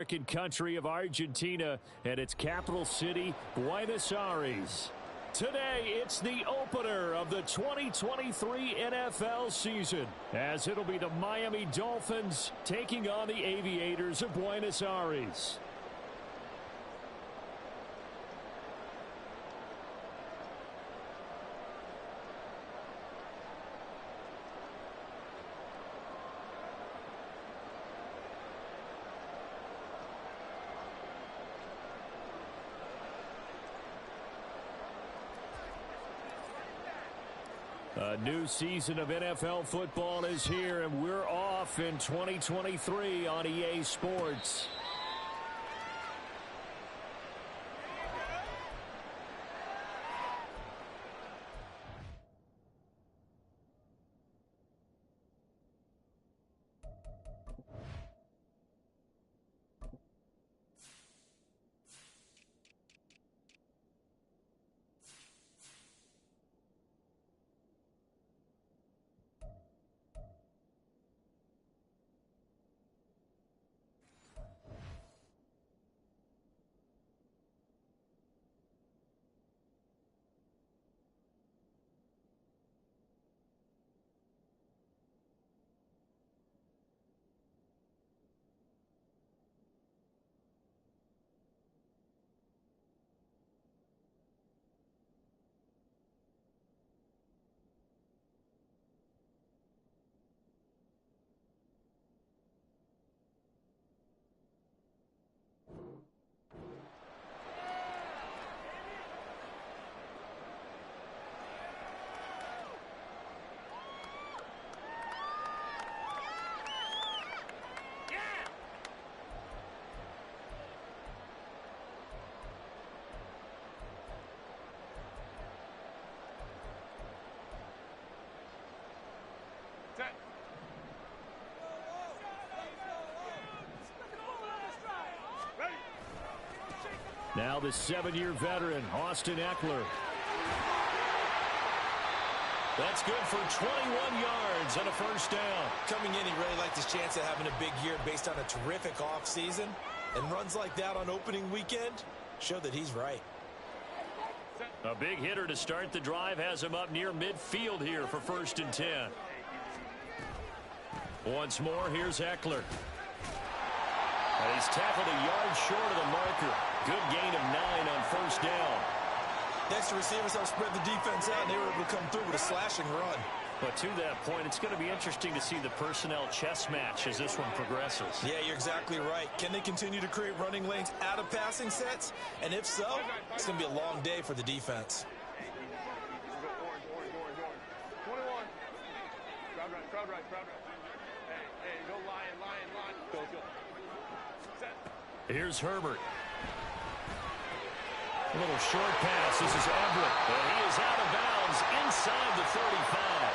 American country of Argentina and its capital city, Buenos Aires. Today, it's the opener of the 2023 NFL season, as it'll be the Miami Dolphins taking on the Aviators of Buenos Aires. A new season of NFL football is here, and we're off in 2023 on EA Sports. Now the 7-year veteran, Austin Eckler. That's good for 21 yards and a first down. Coming in, he really liked his chance of having a big year based on a terrific offseason. And runs like that on opening weekend show that he's right. A big hitter to start the drive has him up near midfield here for 1st and 10. Once more, here's Eckler. And he's tackled a yard short of the marker. Good gain of 9 on first down. Next, the receivers helped spread the defense out, and they were able to come through with a slashing run. But to that point, it's going to be interesting to see the personnel chess match as this one progresses. Yeah, you're exactly right. Can they continue to create running lanes out of passing sets? And if so, it's going to be a long day for the defense. Crowd right. Hey, go lion. Go. Here's Herbert. A little short pass. This is Everett. And he is out of bounds inside the 35.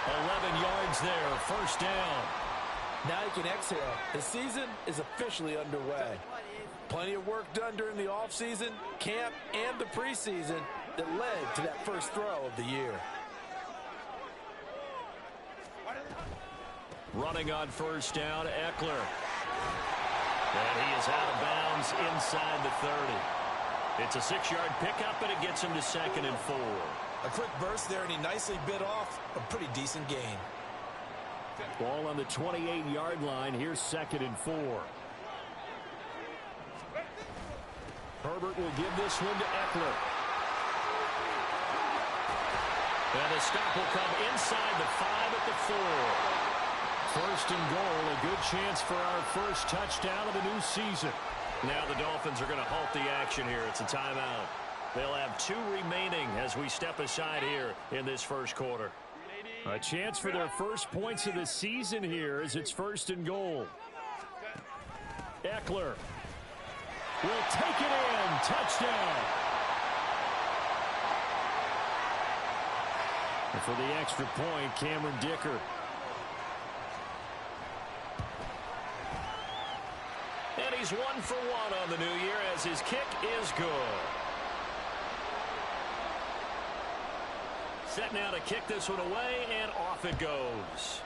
11 yards there. First down. Now he can exhale. The season is officially underway. Plenty of work done during the offseason, camp, and the preseason that led to that first throw of the year. Running on first down, Eckler. And he is out of bounds inside the 30. It's a 6-yard pickup, and it gets him to 2nd and 4. A quick burst there, and he nicely bit off a pretty decent gain. Ball on the 28-yard line. Here's 2nd and 4. Herbert will give this one to Eckler. And the stop will come inside the 5 at the 4. 1st and goal, a good chance for our first touchdown of the new season. Now the Dolphins are going to halt the action here. It's a timeout. They'll have 2 remaining as we step aside here in this first quarter. A chance for their first points of the season here as it's 1st and goal. Eckler will take it in. Touchdown. And for the extra point, Cameron Dicker. And he's 1 for 1 on the new year as his kick is good. Set now to kick this one away, and off it goes.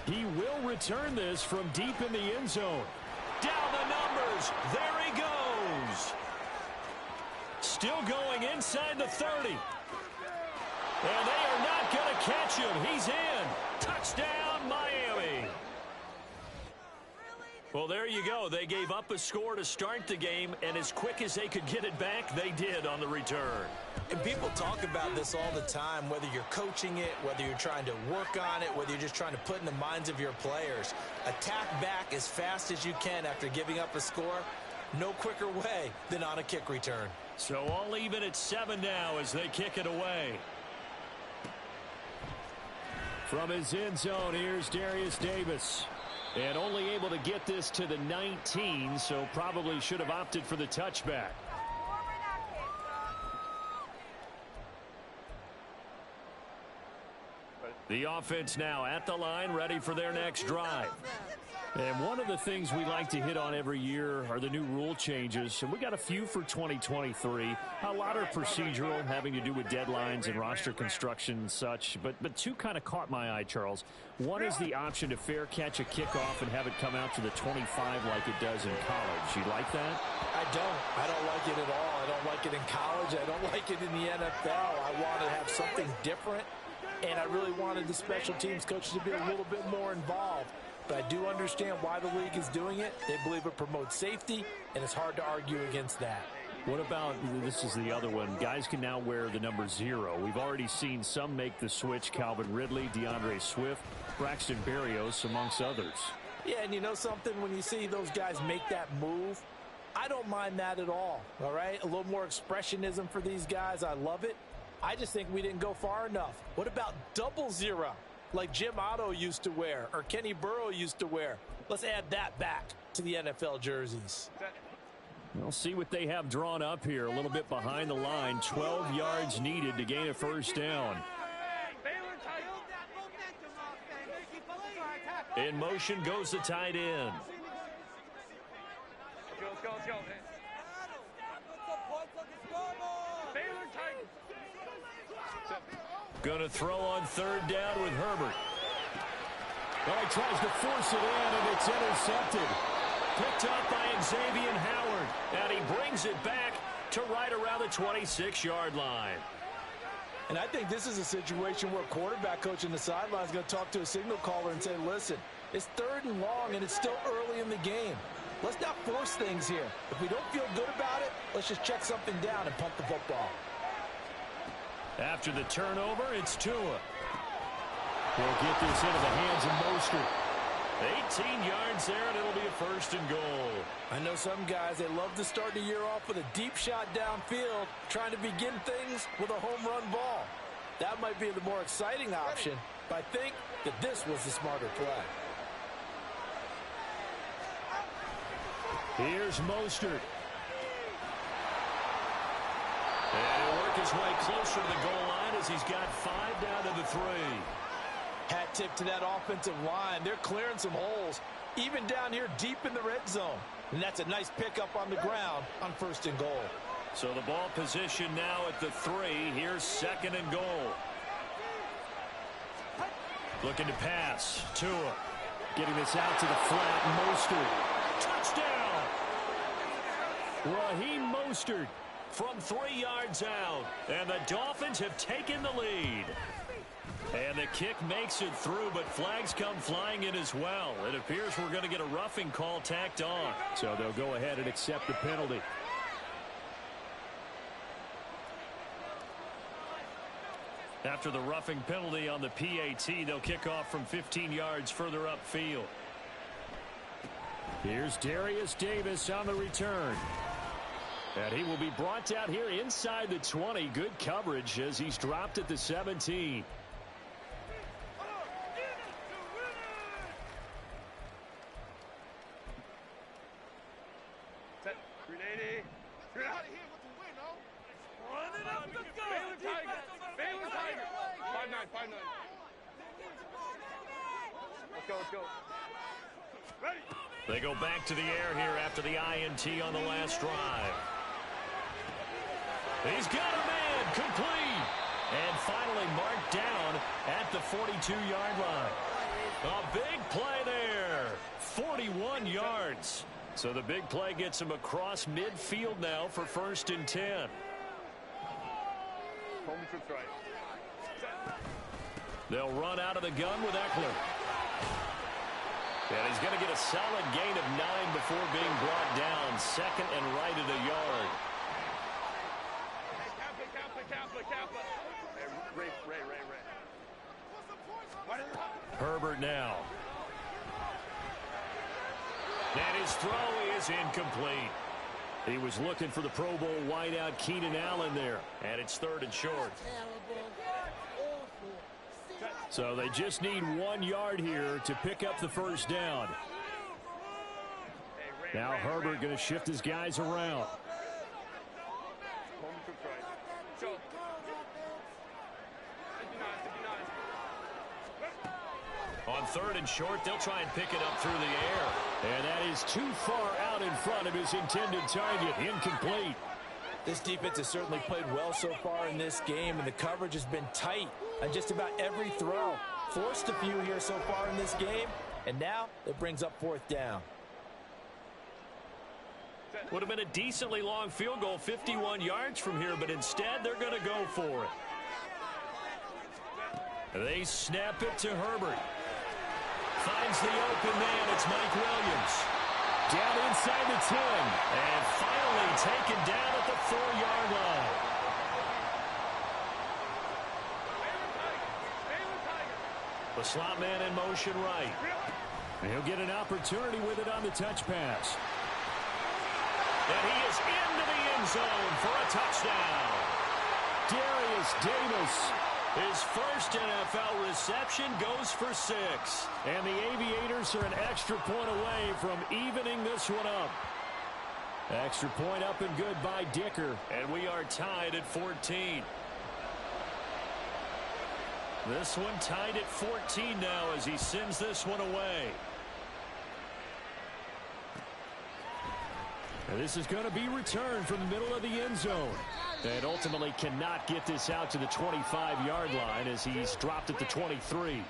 He will return this from deep in the end zone. Down the numbers. There he goes. Still going inside the 30. And they are not going to catch him. He's in. Touchdown, Miami. Well, there you go. They gave up a score to start the game, and as quick as they could get it back, they did on the return. And people talk about this all the time, whether you're coaching it, whether you're trying to work on it, whether you're just trying to put in the minds of your players. Attack back as fast as you can after giving up a score. No quicker way than on a kick return. So all even at 7 now as they kick it away. From his end zone, here's Darius Davis. And only able to get this to the 19, so probably should have opted for the touchback. The offense now at the line, ready for their next drive. And one of the things we like to hit on every year are the new rule changes. And we got a few for 2023. A lot are procedural, having to do with deadlines and roster construction and such. But two kind of caught my eye, Charles. One is the option to fair catch a kickoff and have it come out to the 25 like it does in college. You like that? I don't like it at all. I don't like it in college. I don't like it in the NFL. I want to have something different. And I really wanted the special teams coaches to be a little bit more involved. But I do understand why the league is doing it. They believe it promotes safety, and it's hard to argue against that. What about, this is the other one, guys can now wear the number 0. We've already seen some make the switch, Calvin Ridley, DeAndre Swift, Braxton Berrios, amongst others. Yeah, and you know something? When you see those guys make that move, I don't mind that at all right? A little more expressionism for these guys. I love it. I just think we didn't go far enough. What about 00? Like Jim Otto used to wear or Kenny Burrow used to wear. Let's add that back to the NFL jerseys. We'll see what they have drawn up here. A little bit behind the line. 12 yards needed to gain a first down. In motion goes the tight end. Let's go. Going to throw on 3rd down with Herbert. Well, he tries to force it in, and it's intercepted. Picked up by Xavier Howard. And he brings it back to right around the 26-yard line. And I think this is a situation where quarterback coach in the sideline is going to talk to a signal caller and say, listen, it's 3rd and long, and it's still early in the game. Let's not force things here. If we don't feel good about it, let's just check something down and punt the football. After the turnover, it's Tua. He'll get this into the hands of Mostert. 18 yards there, and it'll be a 1st and goal. I know some guys, they love to start the year off with a deep shot downfield, trying to begin things with a home run ball. That might be the more exciting option, but I think that this was the smarter play. Here's Mostert. And he'll work his way closer to the goal line as he's got 5 down to the 3. Hat tip to that offensive line. They're clearing some holes, even down here deep in the red zone. And that's a nice pickup on the ground on 1st and goal. So the ball position now at the 3. Here's 2nd and goal. Looking to pass. Tua getting this out to the flat. Mostert. Touchdown! Raheem Mostert from 3 yards out. And the Dolphins have taken the lead. And the kick makes it through, but flags come flying in as well. It appears we're going to get a roughing call tacked on. So they'll go ahead and accept the penalty. After the roughing penalty on the PAT, they'll kick off from 15 yards further upfield. Here's Darius Davis on the return. And he will be brought down here inside the 20. Good coverage as he's dropped at the 17. Set. 380. You're out of here with the win, no? Run it up, let's go. Baylor Tiger. 5'9". Let's go. Ready. They go back to the air here after the INT on the last drive. He's got a man, complete. And finally marked down at the 42-yard line. A big play there. 41 yards. So the big play gets him across midfield now for 1st and 10. Home trips right. They'll run out of the gun with Eckler. And he's going to get a solid gain of 9 before being brought down. 2nd and right at a yard. Kappa. Hey, Ray. Herbert now. And his throw is incomplete. He was looking for the Pro Bowl wideout Keenan Allen there. And it's 3rd and short. So they just need 1 yard here to pick up the 1st down. Now Herbert going to shift his guys around. On 3rd and short, they'll try and pick it up through the air. And that is too far out in front of his intended target. Incomplete. This defense has certainly played well so far in this game, and the coverage has been tight on just about every throw. Forced a few here so far in this game, and now it brings up 4th down. Would have been a decently long field goal, 51 yards from here, but instead they're going to go for it. They snap it to Herbert. Finds the open man. It's Mike Williams. Down inside the 10. And finally taken down at the 4-yard line. The slot man in motion right. And he'll get an opportunity with it on the touch pass. And he is into the end zone for a touchdown. Darius Davis. His first NFL reception goes for 6. And the Aviators are an extra point away from evening this one up. Extra point up and good by Dicker. And we are tied at 14. This one tied at 14 now as he sends this one away. And this is going to be returned from the middle of the end zone. And ultimately cannot get this out to the 25-yard line as he's dropped at the 23.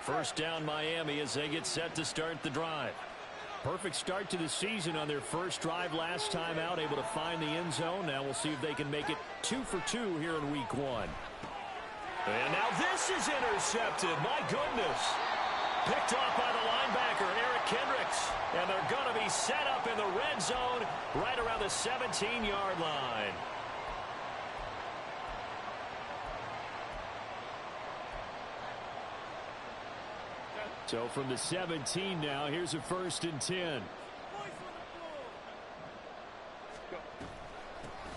First down Miami as they get set to start the drive. Perfect start to the season on their first drive last time out, able to find the end zone. Now we'll see if they can make it 2 for 2 here in week 1. And now this is intercepted. My goodness. Picked off by the linebacker, Eric Kendricks. And they're going to be set up in the red zone right around the 17-yard line. So from the 17 now, here's a 1st and 10.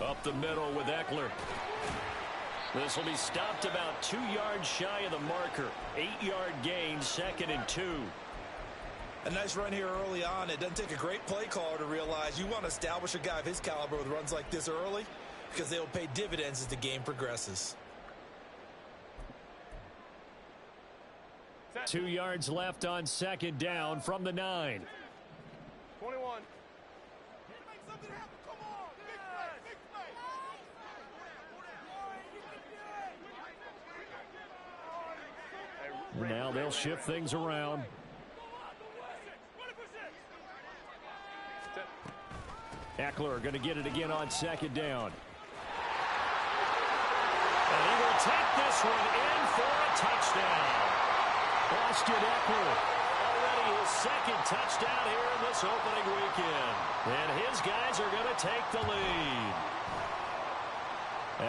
Up the middle with Eckler. This will be stopped about 2 yards shy of the marker. 8-yard gain, 2nd and 2. A nice run here early on. It doesn't take a great play caller to realize you want to establish a guy of his caliber with runs like this early because they will pay dividends as the game progresses. 2 yards left on 2nd down from the 9. 21. Now they'll shift things around. Eckler going to get it again on 2nd down. And he will take this one in for a touchdown. Austin Eckler, already his 2nd touchdown here in this opening weekend. And his guys are going to take the lead.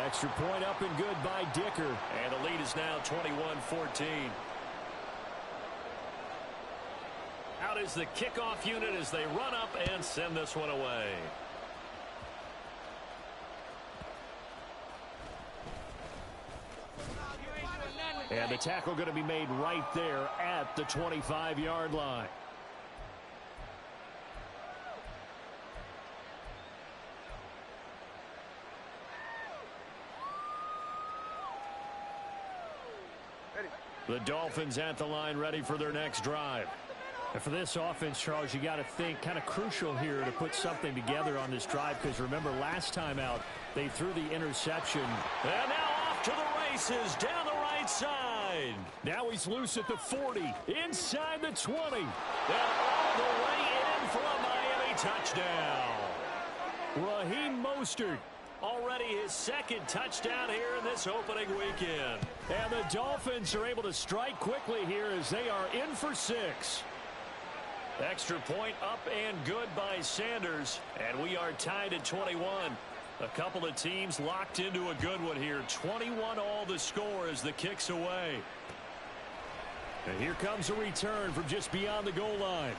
Extra point up and good by Dicker. And the lead is now 21-14. Out is the kickoff unit as they run up and send this one away. And the tackle going to be made right there at the 25-yard line. The Dolphins at the line ready for their next drive. And for this offense, Charles, you got to think kind of crucial here to put something together on this drive, because remember last time out they threw the interception. And now off to the races down the right side. Now he's loose at the 40, inside the 20, and all the way in for a Miami touchdown. Raheem Mostert, already his second touchdown here in this opening weekend. And the Dolphins are able to strike quickly here as they are in for 6. Extra point up and good by Sanders, and we are tied at 21. A couple of teams locked into a good one here. 21 all the score as the kick's away. And here comes a return from just beyond the goal line.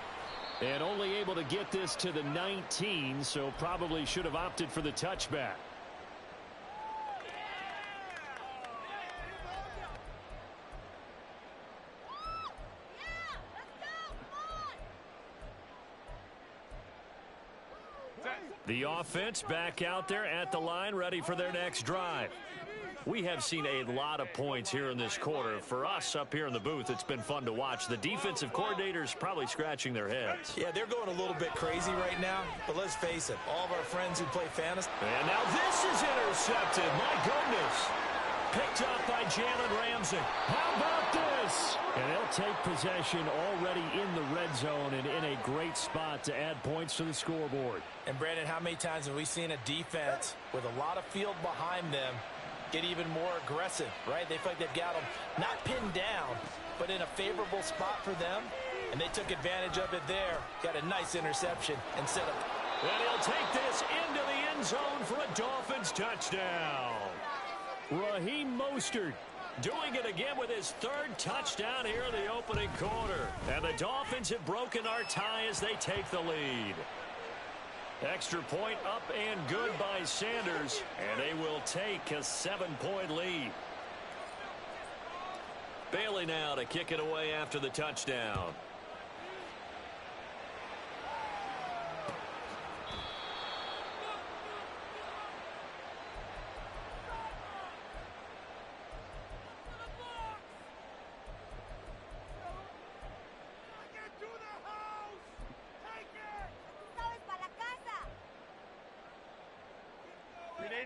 And only able to get this to the 19, so probably should have opted for the touchback. The offense back out there at the line, ready for their next drive. We have seen a lot of points here in this quarter. For us up here in the booth, it's been fun to watch. The defensive coordinators probably scratching their heads. Yeah, they're going a little bit crazy right now, but let's face it, all of our friends who play fantasy. And now this is intercepted. My goodness. Picked up by Jalen Ramsey. How about this? And they'll take possession already in the red zone and in a great spot to add points to the scoreboard. And Brandon, how many times have we seen a defense with a lot of field behind them get even more aggressive, right? They feel like they've got them not pinned down, but in a favorable spot for them, and they took advantage of it there. Got a nice interception instead of... And he'll take this into the end zone for a Dolphins touchdown. Raheem Mostert doing it again with his third touchdown here in the opening quarter. And the Dolphins have broken our tie as they take the lead. Extra point up and good by Sanders, and they will take a 7-point lead. Bailey now to kick it away after the touchdown.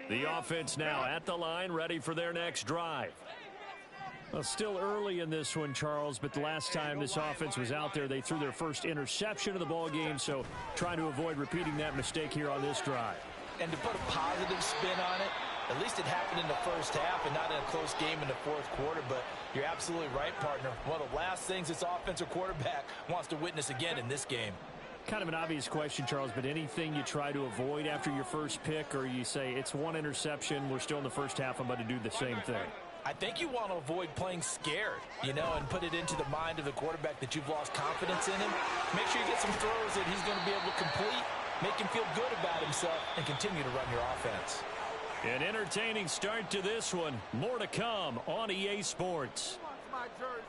The offense now at the line, ready for their next drive. Well, still early in this one, Charles, but the last time this offense was out there, they threw their first interception of the ball game, so trying to avoid repeating that mistake here on this drive. And to put a positive spin on it, at least it happened in the first half and not in a close game in the fourth quarter, but you're absolutely right, partner. One of the last things this offensive quarterback wants to witness again in this game. Kind of an obvious question, Charles, but anything you try to avoid after your first pick, or you say it's one interception, we're still in the first half, I'm going to do the same thing? I think you want to avoid playing scared, you know, and put it into the mind of the quarterback that you've lost confidence in him. Make sure you get some throws that he's going to be able to complete, make him feel good about himself, and continue to run your offense. An entertaining start to this one. More to come on EA Sports. My jersey.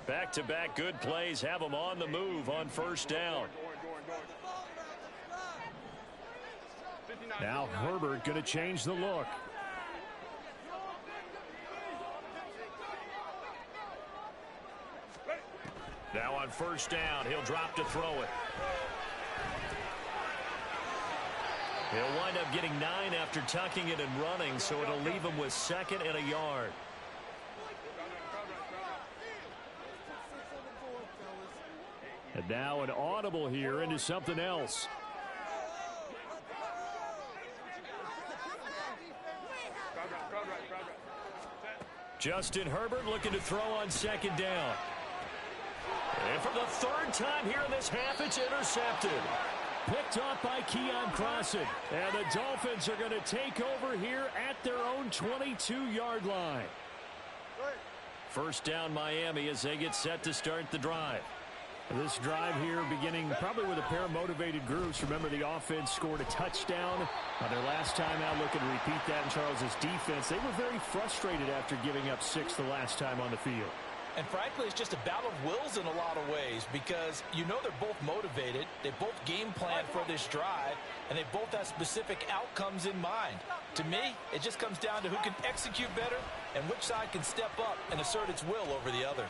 Back-to-back good plays have them on the move on first down. Now Herbert going to change the look. Now on first down, he'll drop to throw it. He'll wind up getting 9 after tucking it and running, so it'll leave him with 2nd and a yard. And now an audible here into something else. Justin Herbert looking to throw on 2nd down. And for the 3rd time here in this half, it's intercepted. Picked off by Keon Crossan. And the Dolphins are going to take over here at their own 22-yard line. First down Miami as they get set to start the drive. This drive here beginning probably with a pair of motivated groups. Remember, the offense scored a touchdown on their last time out. Looking to repeat that in Charles's defense. They were very frustrated after giving up 6 the last time on the field. And frankly, it's just a battle of wills in a lot of ways because you know they're both motivated. They both game plan for this drive, and they both have specific outcomes in mind. To me, it just comes down to who can execute better and which side can step up and assert its will over the other.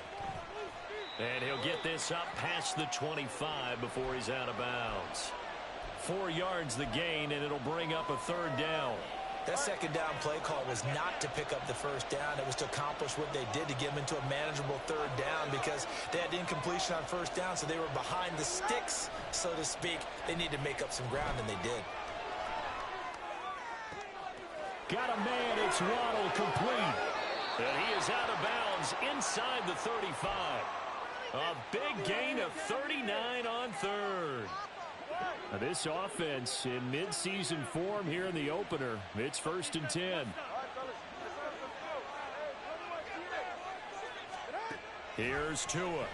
And he'll get this up past the 25 before he's out of bounds. 4 yards the gain, and it'll bring up a third down. That second down play call was not to pick up the first down. It was to accomplish what they did to get them into a manageable third down because they had incompletion on first down, so they were behind the sticks, so to speak. They needed to make up some ground, and they did. Got a man, it's Waddle, complete. And he is out of bounds inside the 35. A big gain of 39 on third. Now this offense in midseason form here in the opener. It's 1st and 10. Here's Tua.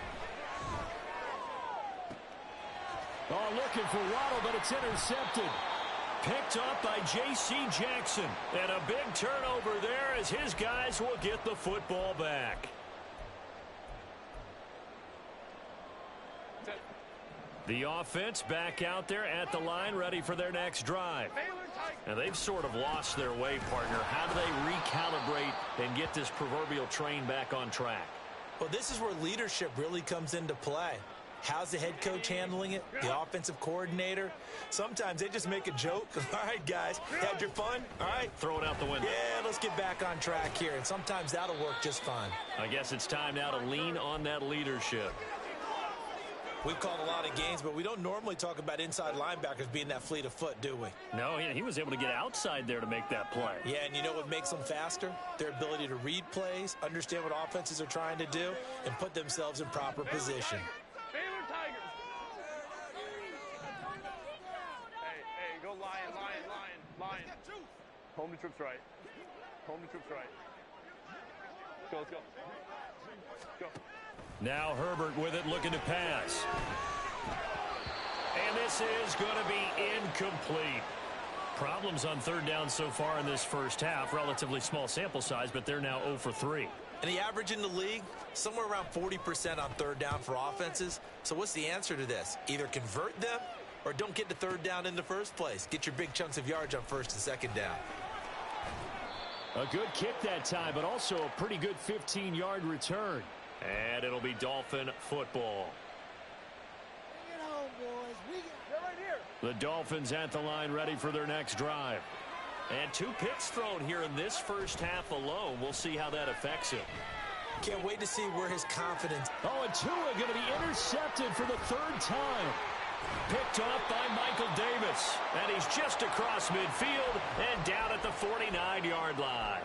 Oh, looking for Waddle, but it's intercepted. Picked up by J.C. Jackson. And a big turnover there as his guys will get the football back. The offense back out there at the line, ready for their next drive. And they've sort of lost their way, partner. How do they recalibrate and get this proverbial train back on track? Well, this is where leadership really comes into play. How's the head coach handling it? The offensive coordinator? Sometimes they just make a joke. All right, guys, had your fun? All right. Throw it out the window. Yeah, let's get back on track here. And sometimes that'll work just fine. I guess it's time now to lean on that leadership. We've called a lot of games, but we don't normally talk about inside linebackers being that fleet of foot, do we? No, he was able to get outside there to make that play. Yeah, and you know what makes them faster? Their ability to read plays, understand what offenses are trying to do, and put themselves in proper position. Hey, go lion. Home to troops right. Go, let's go. Go. Now Herbert with it, looking to pass. And this is going to be incomplete. Problems on third down so far in this first half. Relatively small sample size, but they're now 0 for 3. And the average in the league, somewhere around 40% on third down for offenses. So what's the answer to this? Either convert them or don't get to third down in the first place. Get your big chunks of yards on first and second down. A good kick that time, but also a pretty good 15-yard return. And it'll be Dolphin football. Bring it home, boys. They're right here. The Dolphins at the line, ready for their next drive. And 2 picks thrown here in this first half alone. We'll see how that affects him. Can't wait to see where his confidence. Oh, and Tua going to be intercepted for the 3rd time. Picked off by Michael Davis. And he's just across midfield and down at the 49-yard line.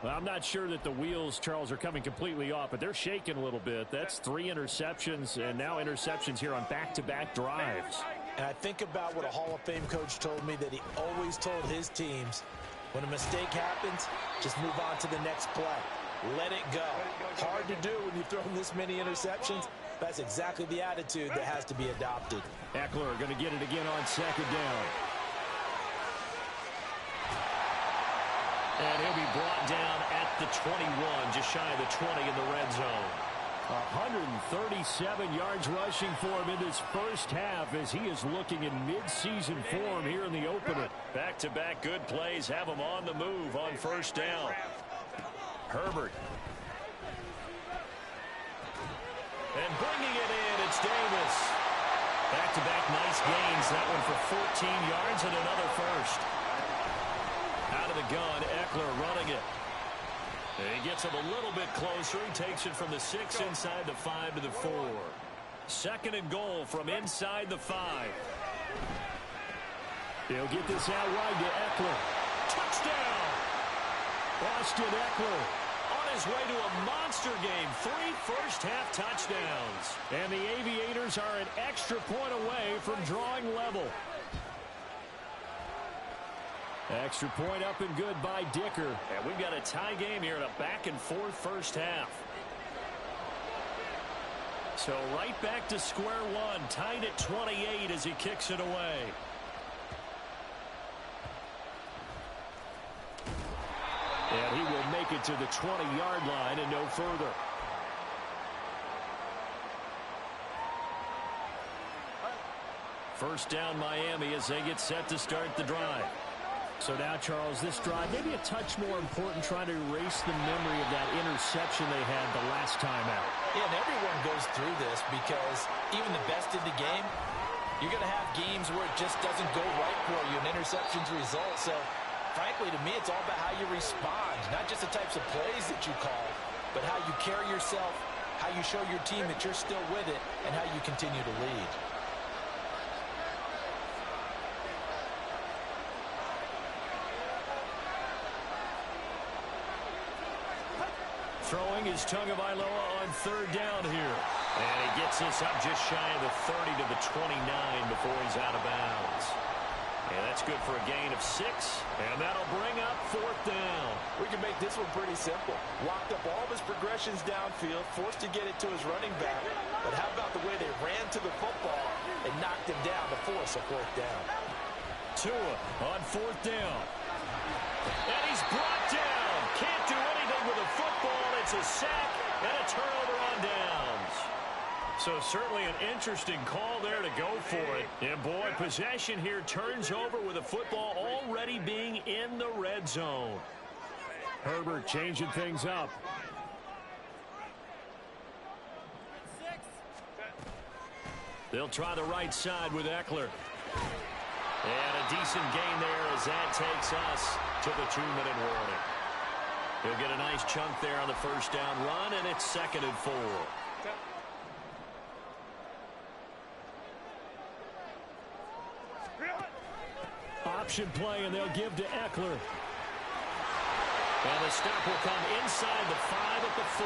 Well, I'm not sure that the wheels, Charles, are coming completely off, but they're shaking a little bit. That's 3 interceptions, and now interceptions here on back-to-back drives. And I think about what a Hall of Fame coach told me that he always told his teams, when a mistake happens, just move on to the next play. Let it go. Hard to do when you've thrown this many interceptions. That's exactly the attitude that has to be adopted. Eckler going to get it again on 2nd down. And he'll be brought down at the 21, just shy of the 20 in the red zone. 137 yards rushing for him in this first half as he is looking in mid-season form here in the opener. Back-to-back good plays have him on the move on 1st down. Herbert. And bringing it in, it's Davis. Back-to-back nice gains. That one for 14 yards and another first. Out of the gun, Eckler running it. And he gets him a little bit closer. He takes it from the 6 inside the 5 to the 4. 2nd and goal from inside the 5. He'll get this out wide to Eckler. Touchdown! Austin Eckler on his way to a monster game. 3 first-half touchdowns. And the Aviators are an extra point away from drawing level. Extra point up and good by Dicker. And we've got a tie game here in a back-and-forth first half. So right back to square one, tied at 28 as he kicks it away. And he will make it to the 20-yard line and no further. First down Miami as they get set to start the drive. So now, Charles, this drive maybe a touch more important, trying to erase the memory of that interception they had the last time out. Yeah, and everyone goes through this because even the best in the game, you're going to have games where it just doesn't go right for you, and interceptions result. So, frankly, to me, it's all about how you respond, not just the types of plays that you call, but how you carry yourself, how you show your team that you're still with it, and how you continue to lead. Throwing is Tagovailoa on third down here. And he gets us up just shy of the 30 to the 29 before he's out of bounds. And that's good for a gain of 6. And that'll bring up fourth down. We can make this one pretty simple. Locked up all of his progressions downfield, forced to get it to his running back. But how about the way they ran to the football and knocked him down to force a fourth down? Tua on fourth down. And he's brought down. Can't do anything with a football. It's a sack and a turnover on downs. So certainly an interesting call there to go for it. And boy, possession here turns over with the football already being in the red zone. Herbert changing things up. They'll try the right side with Eckler. And a decent gain there as that takes us to the 2-minute warning. He'll get a nice chunk there on the first down run, and it's 2nd and 4. Option play, and they'll give to Eckler. And the stop will come inside the 5 at the 4.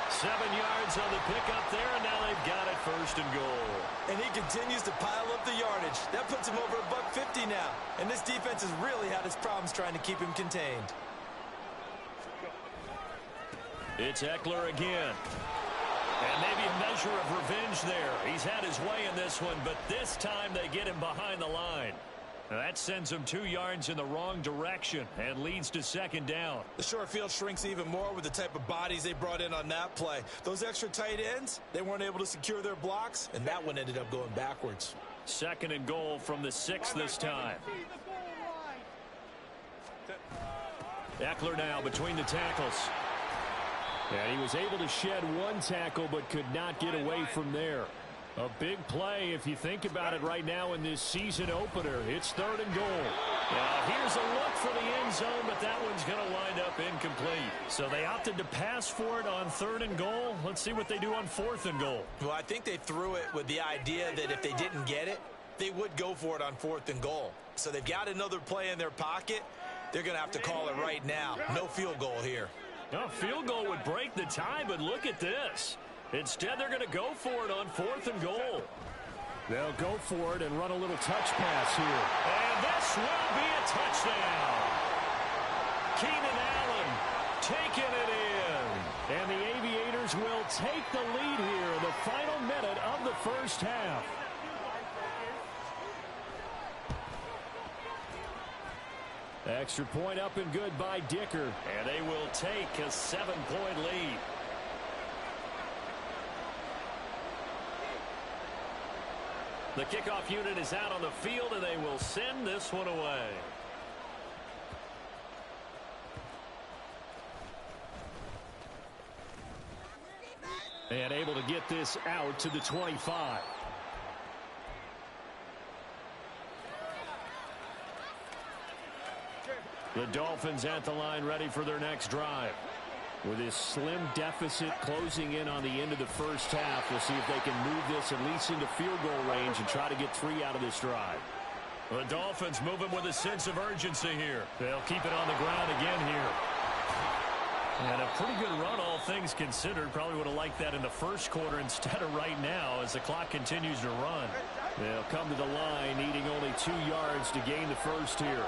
7 yards on the pickup there, and now they've got it 1st and goal. And he continues to pile up the yardage. That puts him over $150 now. And this defense has really had its problems trying to keep him contained. It's Eckler again. And maybe a measure of revenge there. He's had his way in this one, but this time they get him behind the line. Now that sends him 2 yards in the wrong direction and leads to 2nd down. The short field shrinks even more with the type of bodies they brought in on that play. Those extra tight ends, they weren't able to secure their blocks, and that one ended up going backwards. 2nd and goal from the 6 this time. Eckler now between the tackles. And he was able to shed 1 tackle but could not get away from there. A big play if you think about it right now in this season opener. It's 3rd and goal. Now here's a look for the end zone, but that one's going to wind up incomplete. So they opted to pass for it on 3rd and goal. Let's see what they do on 4th and goal. Well, I think they threw it with the idea that if they didn't get it, they would go for it on 4th and goal. So they've got another play in their pocket. They're going to have to call it right now. No field goal here. A field goal would break the tie, but look at this. Instead, they're going to go for it on 4th and goal. They'll go for it and run a little touch pass here. And this will be a touchdown. Keenan Allen taking it in. And the Aviators will take the lead here in the final minute of the first half. Extra point up and good by Dicker. And they will take a 7-point lead. The kickoff unit is out on the field, and they will send this one away. And able to get this out to the 25. The Dolphins at the line ready for their next drive. With this slim deficit closing in on the end of the first half, we'll see if they can move this at least into field goal range and try to get 3 out of this drive. The Dolphins moving with a sense of urgency here. They'll keep it on the ground again here. And a pretty good run, all things considered. Probably would have liked that in the first quarter instead of right now as the clock continues to run. They'll come to the line needing only 2 yards to gain the first here.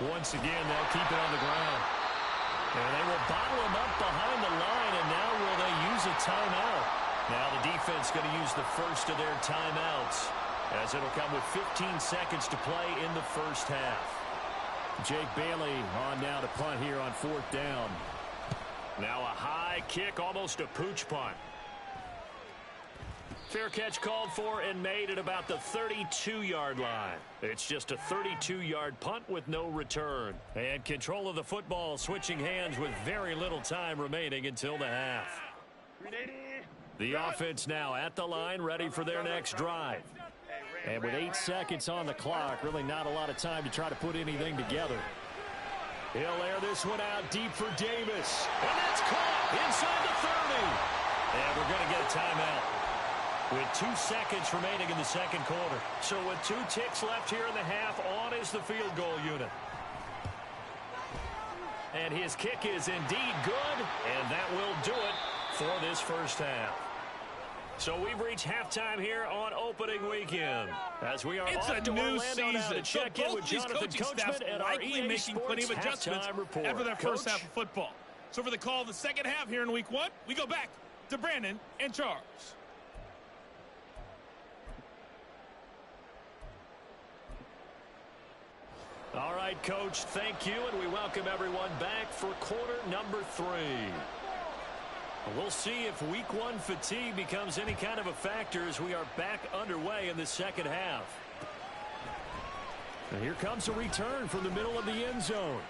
Once again, they'll keep it on the ground. And they will bottle him up behind the line, and now will they use a timeout? Now the defense going to use the first of their timeouts as it'll come with 15 seconds to play in the first half. Jake Bailey on now to punt here on 4th down. Now a high kick, almost a pooch punt. Fair catch called for and made at about the 32-yard line. It's just a 32-yard punt with no return. And control of the football switching hands with very little time remaining until the half. The offense now at the line, ready for their next drive. And with 8 seconds on the clock, really not a lot of time to try to put anything together. He'll air this one out deep for Davis. And that's caught inside the 30. And we're going to get a timeout with 2 seconds remaining in the second quarter. So with 2 ticks left here in the half, on is the field goal unit. And his kick is indeed good, and that will do it for this first half. So we've reached halftime here on opening weekend. As we are off to Orlando now to check in with Jonathan Coachman and our EA making plenty of Sports adjustments halftime report. after that Coach? first half of football. So for the call of the second half here in week 1, we go back to Brandon and Charles. All right, Coach, thank you, and we welcome everyone back for quarter number 3. We'll see if week 1 fatigue becomes any kind of a factor as we are back underway in the second half. And here comes a return from the middle of the end zone.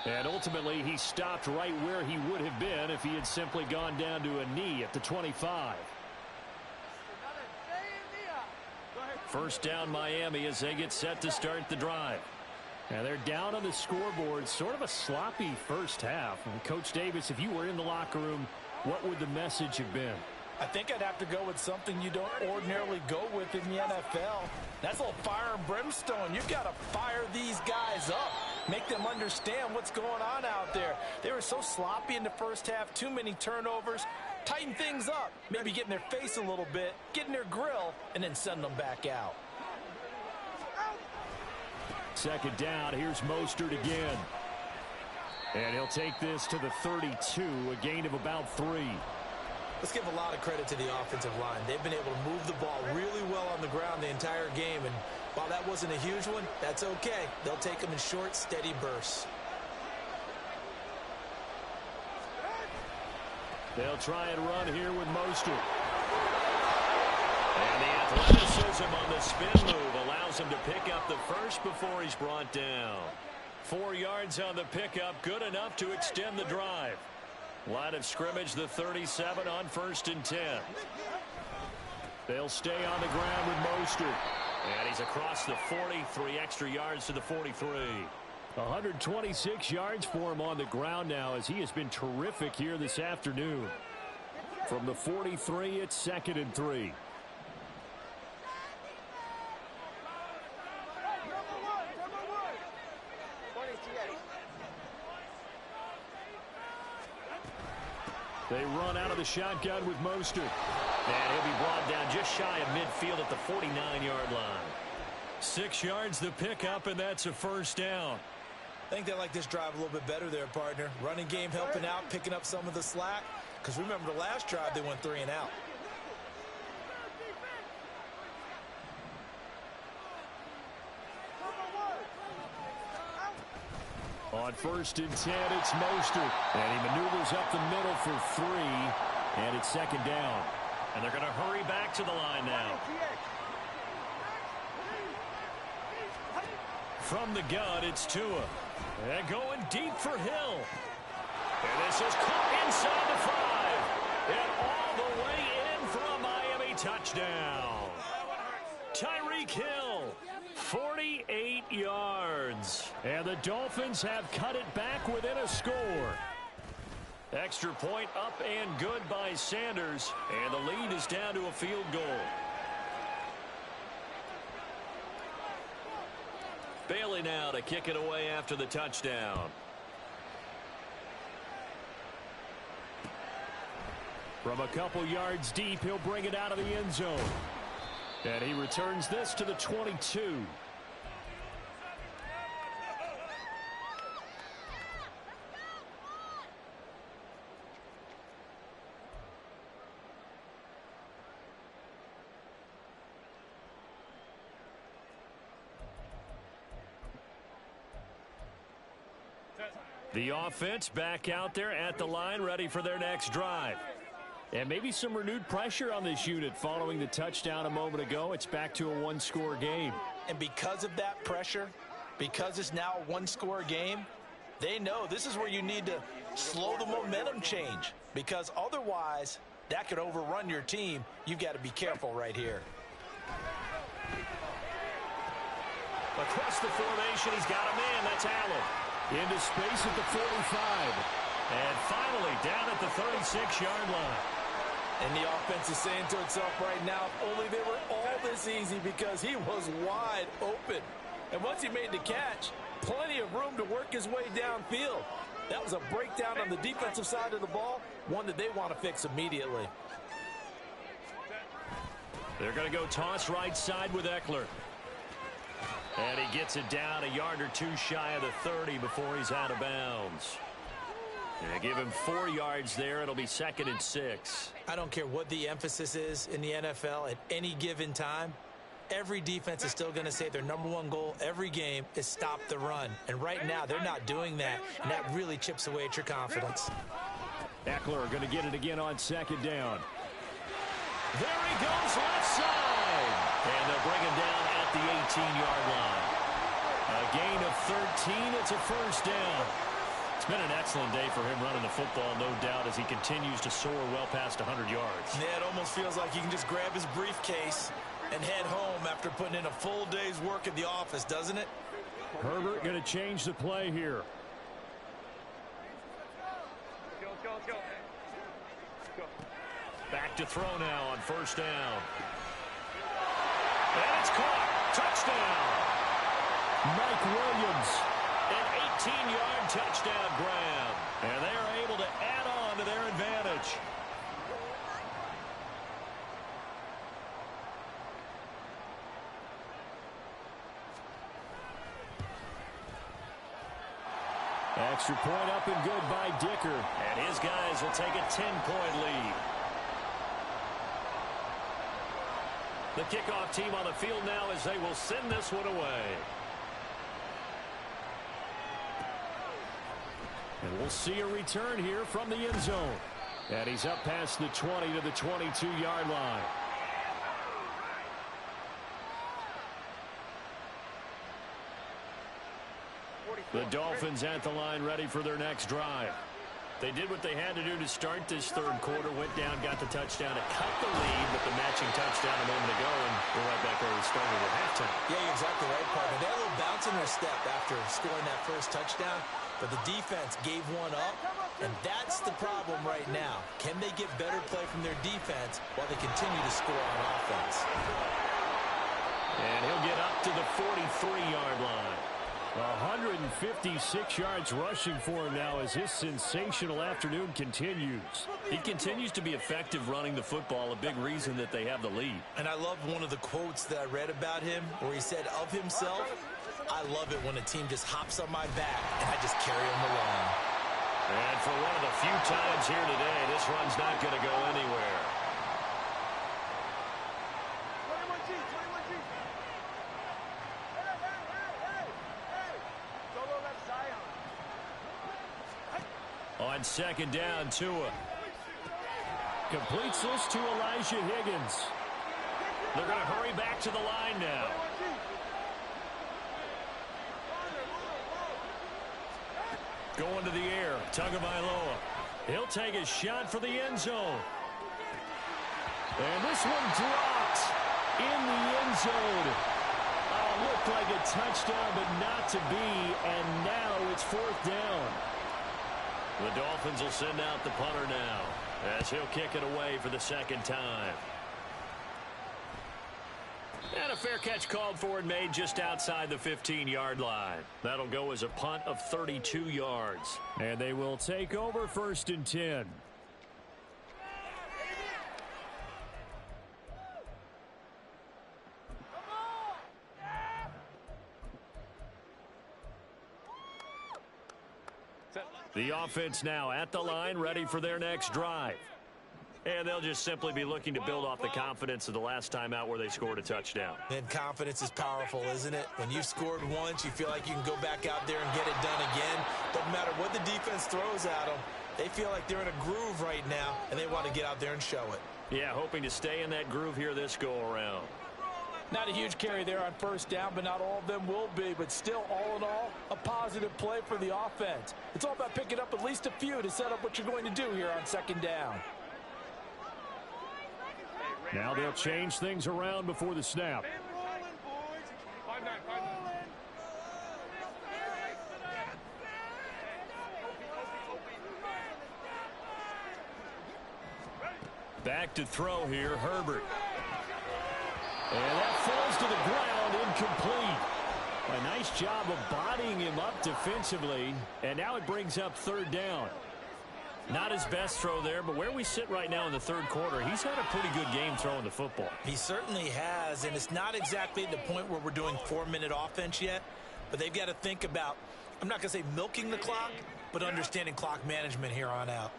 And ultimately, he stopped right where he would have been if he had simply gone down to a knee at the 25. First down Miami as they get set to start the drive. And they're down on the scoreboard. Sort of a sloppy first half. And Coach Davis, if you were in the locker room, what would the message have been? I think I'd have to go with something you don't ordinarily go with in the NFL. That's a little fire and brimstone. You've got to fire these guys up. Make them understand what's going on out there. They were so sloppy in the first half. Too many turnovers. Tighten things up. Maybe get in their face a little bit. Get in their grill. And then send them back out. Second down. Here's Mostert again. And he'll take this to the 32. A gain of about 3. Let's give a lot of credit to the offensive line. They've been able to move the ball really well on the ground the entire game. And while that wasn't a huge one, that's okay. They'll take them in short, steady bursts. They'll try and run here with Mostert. And the athleticism on the spin move allows him to pick up the first before he's brought down. 4 yards on the pickup, good enough to extend the drive. Line of scrimmage, the 37 on 1st and 10. They'll stay on the ground with Mostert. And he's across the 40, 3 extra yards to the 43. 126 yards for him on the ground now as he has been terrific here this afternoon. From the 43, it's 2nd and 3. They run out of the shotgun with Mostert. And he'll be brought down just shy of midfield at the 49-yard line. 6 yards the pickup, and that's a first down. I think they like this drive a little bit better there, partner. Running game helping out, picking up some of the slack. Because remember the last drive, they went 3 and out. On 1st and 10, it's Mostert. And he maneuvers up the middle for 3. And it's 2nd down. And they're going to hurry back to the line now. From the gun, it's Tua. And going deep for Hill. And this is caught inside the 5. And all the way in for a Miami touchdown. Tyreek Hill, 48 yards. And the Dolphins have cut it back within a score. Extra point up and good by Sanders. And the lead is down to a field goal. Bailey now to kick it away after the touchdown. From a couple yards deep, he'll bring it out of the end zone. And he returns this to the 22. The offense back out there at the line, ready for their next drive. And maybe some renewed pressure on this unit following the touchdown a moment ago. It's back to a one-score game. And because of that pressure, because it's now a one-score game, they know this is where you need to slow the momentum change, because otherwise that could overrun your team. You've got to be careful right here. Across the formation, he's got a man. That's Allen. Into space at the 45. And finally down at the 36-yard line. And the offense is saying to itself right now, if only they were all this easy, because he was wide open. And once he made the catch, plenty of room to work his way downfield. That was a breakdown on the defensive side of the ball, one that they want to fix immediately. They're going to go toss right side with Eckler. And he gets it down a yard or two shy of the 30 before he's out of bounds. And give him 4 yards there. It'll be 2nd and 6. I don't care what the emphasis is in the NFL at any given time. Every defense is still going to say their #1 goal every game is stop the run. And right now, they're not doing that, and that really chips away at your confidence. Eckler going to get it again on 2nd down. There he goes, left side. And they'll bring him down at the 18-yard line. A gain of 13. It's a 1st down. It's been an excellent day for him running the football, no doubt, as he continues to soar well past 100 yards. Yeah, it almost feels like he can just grab his briefcase and head home after putting in a full day's work at the office, doesn't it? Herbert going to change the play here. Back to throw now on 1st down. And it's caught. Touchdown. Mike Williams. An 18-yard touchdown grab. And they are able to add on to their advantage. Extra point up and good by Dicker. And his guys will take a 10-point lead. The kickoff team on the field now as they will send this one away. And we'll see a return here from the end zone. And he's up past the 20 to the 22-yard line. The Dolphins at the line, ready for their next drive. They did what they had to do to start this 3rd quarter, went down, got the touchdown, it cut the lead with the matching touchdown a moment ago, and we're right back where we started at halftime. Yeah, you're exactly right, partner. They had a little bounce in their step after scoring that first touchdown, but the defense gave one up, and that's the problem right now. Can they get better play from their defense while they continue to score on offense? And he'll get up to the 43-yard line. 156 yards rushing for him now as his sensational afternoon continues. He continues to be effective running the football, a big reason that they have the lead. And I love one of the quotes that I read about him where he said of himself, "I love it when a team just hops on my back and I just carry them along." And for one of the few times here today, this run's not going to go anywhere. On 2nd down, Tua Completes this to Elijah Higgins. they're going to hurry back to the line now. Going to the air, Tagovailoa. He'll take a shot for the end zone. And this one dropped in the end zone. Looked like a touchdown, but not to be. And now it's 4th down. The Dolphins will send out the punter now as he'll kick it away for the 2nd time. And a fair catch called for and made just outside the 15-yard line. That'll go as a punt of 32 yards. And they will take over 1st and 10. The offense now at the line, ready for their next drive. And they'll just simply be looking to build off the confidence of the last time out where they scored a touchdown. And confidence is powerful, isn't it? When you've scored once, you feel like you can go back out there and get it done again. Doesn't matter what the defense throws at them. They feel like they're in a groove right now, and they want to get out there and show it. Yeah, hoping to stay in that groove here this go-around. Not a huge carry there on first down, but not all of them will be. But still, all in all, a positive play for the offense. It's all about picking up at least a few to set up what you're going to do here on second down. Now they'll change things around before the snap. Back to throw here, Herbert. And that falls to the ground, incomplete. A nice job of bodying him up defensively, and now it brings up third down. Not his best throw there, but where we sit right now in the third quarter, he's had a pretty good game throwing the football. He certainly has, and it's not exactly the point where we're doing 4-minute offense yet, but they've got to think about, I'm not going to say milking the clock, but understanding clock management here on out.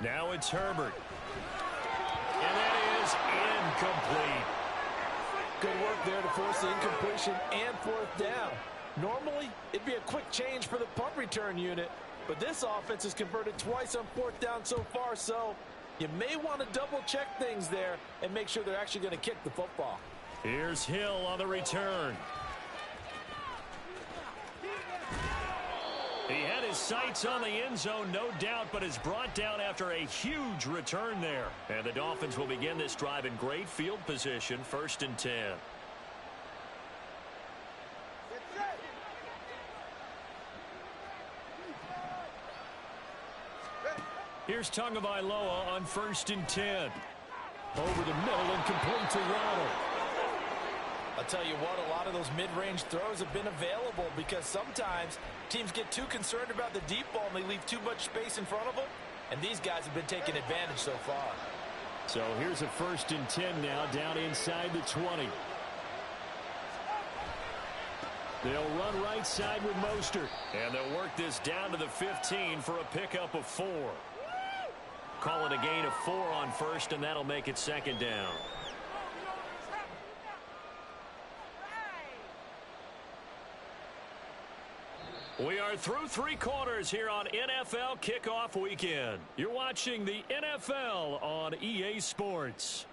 Now it's Herbert. And that is incomplete. Good work there to force the incompletion and fourth down. Normally, it'd be a quick change for the punt return unit, but this offense has converted twice on fourth down so far, so you may want to double-check things there and make sure they're actually going to kick the football. Here's Hill on the return. He had his sights on the end zone, no doubt, but is brought down after a huge return there. And the Dolphins will begin this drive in great field position, 1st and 10. Here's Tagovailoa on 1st and 10. Over the middle and complete to Waddle. I'll tell you what, a lot of those mid-range throws have been available because sometimes teams get too concerned about the deep ball and they leave too much space in front of them, and these guys have been taking advantage so far. So here's a 1st and 10 now, down inside the 20. They'll run right side with Mostert. And they'll work this down to the 15 for a pickup of 4. Call it a gain of 4 on first, and that'll make it 2nd down. We are through 3 quarters here on NFL Kickoff Weekend. You're watching the NFL on EA Sports.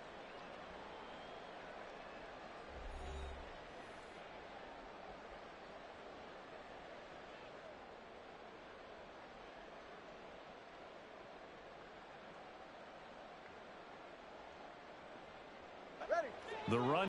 The run